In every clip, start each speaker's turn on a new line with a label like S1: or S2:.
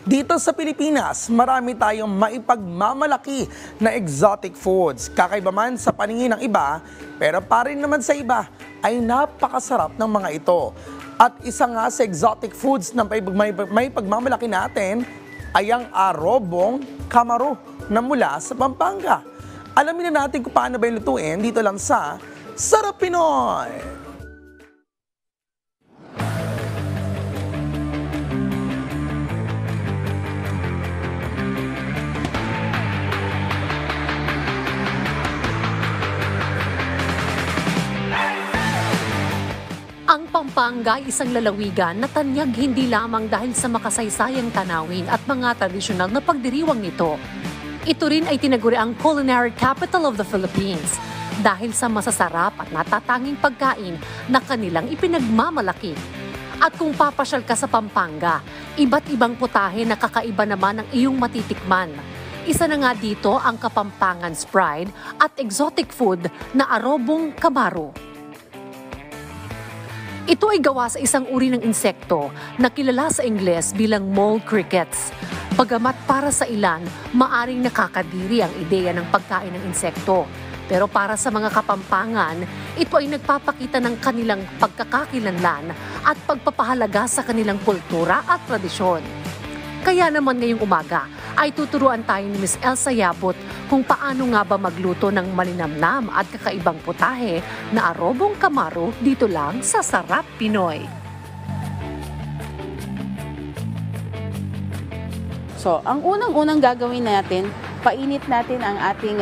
S1: Dito sa Pilipinas, marami tayong maipagmamalaki na exotic foods. Kakaiba man sa paningin ng iba, pero parin naman sa iba ay napakasarap ng mga ito. At isa nga sa exotic foods na may pagmamalaki natin ay ang arobong kamaro na mula sa Pampanga. Alamin na natin kung paano ba lutuin dito lang sa Sarap Pinoy!
S2: Ang Pampanga ay isang lalawigan na tanyag hindi lamang dahil sa makasaysayang tanawin at mga tradisyonal na pagdiriwang nito. Ito rin ay tinaguriang culinary capital of the Philippines dahil sa masasarap at natatanging pagkain na kanilang ipinagmamalaki. At kung papasyal ka sa Pampanga, iba't ibang putahe na kakaiba naman ang iyong matitikman. Isa na nga dito ang Kapampangan's Pride at exotic food na arobong kamaro. Ito ay gawa sa isang uri ng insekto na kilala sa Ingles bilang mole crickets. Bagamat para sa ilan, maaring nakakadiri ang ideya ng pagkain ng insekto. Pero para sa mga Kapampangan, ito ay nagpapakita ng kanilang pagkakakilanlan at pagpapahalaga sa kanilang kultura at tradisyon. Kaya naman ngayong umaga ay tuturuan tayo ni Ms. Elsa Yaput kung paano nga ba magluto ng malinamnam at kakaibang putahe na arobong kamaro dito lang sa Sarap Pinoy.
S3: So, ang unang-unang gagawin natin, painit natin ang ating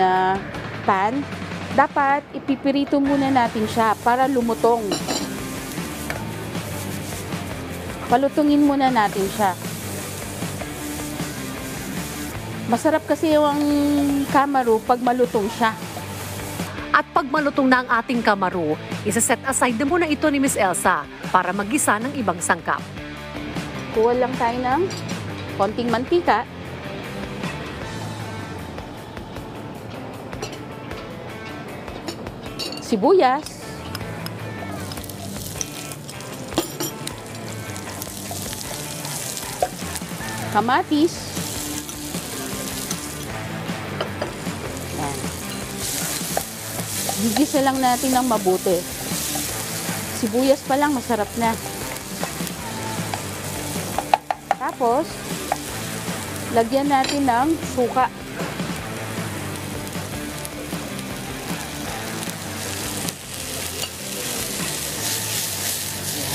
S3: pan. Dapat ipipirito muna natin siya para lumutong. Palutungin muna natin siya. Masarap kasi yung kamaro pag malutong siya.
S2: At pag malutong na ang ating kamaro, isa-set aside na muna ito ni Ms. Elsa para magisa ng ibang sangkap.
S3: Kuha lang tayo ng konting mantika. Sibuyas. Kamatis. Yan. Gigisa lang natin ng mabuti. Sibuyas pa lang masarap na. Tapos, lagyan natin ng suka.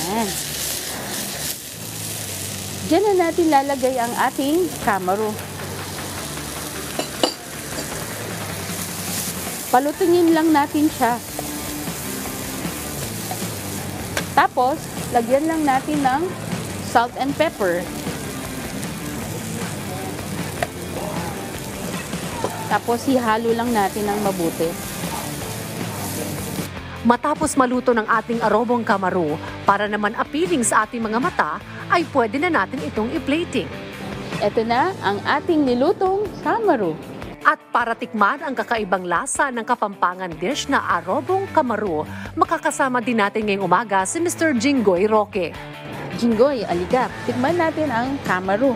S3: Yan. Diyan na natin lalagay ang ating kamaro. Palutungin lang natin siya. Tapos, lagyan lang natin ng salt and pepper. Tapos ihalo lang natin ng mabuti.
S2: Matapos maluto ng ating arobong kamaro, para naman appealing sa ating mga mata, ay pwede na natin itong i-plating.
S3: Ito na ang ating nilutong kamaro.
S2: At para tikman ang kakaibang lasa ng Kapampangan dish na arobong kamaro, makakasama din natin ngayong umaga si Mr. Jinggoy Roque.
S3: Jinggoy, alika, tikman natin ang kamaro.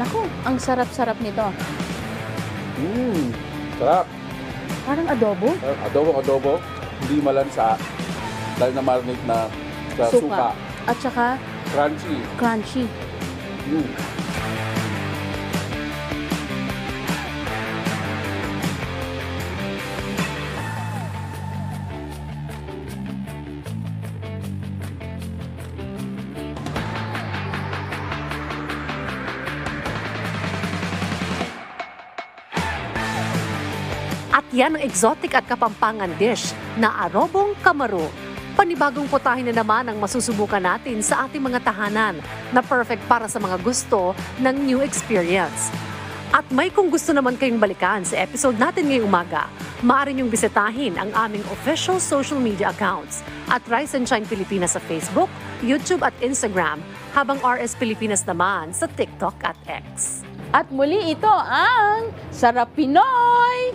S3: Naku, ang sarap-sarap nito.
S4: Sarap.
S3: Parang adobo.
S4: Adobo. Hindi malansa. Dahil na marinate na sa suka.
S3: At saka crunchy.
S2: At yan ang exotic at Kapampangan dish na arobong kamaro. Panibagong putahe na naman ang masusubukan natin sa ating mga tahanan na perfect para sa mga gusto ng new experience. At may kung gusto naman kayong balikan sa episode natin ngayong umaga, maaari niyong bisitahin ang aming official social media accounts at Rise and Shine Pilipinas sa Facebook, YouTube at Instagram, habang RS Pilipinas naman sa TikTok at X.
S3: At muli ito ang Sarap Pinoy!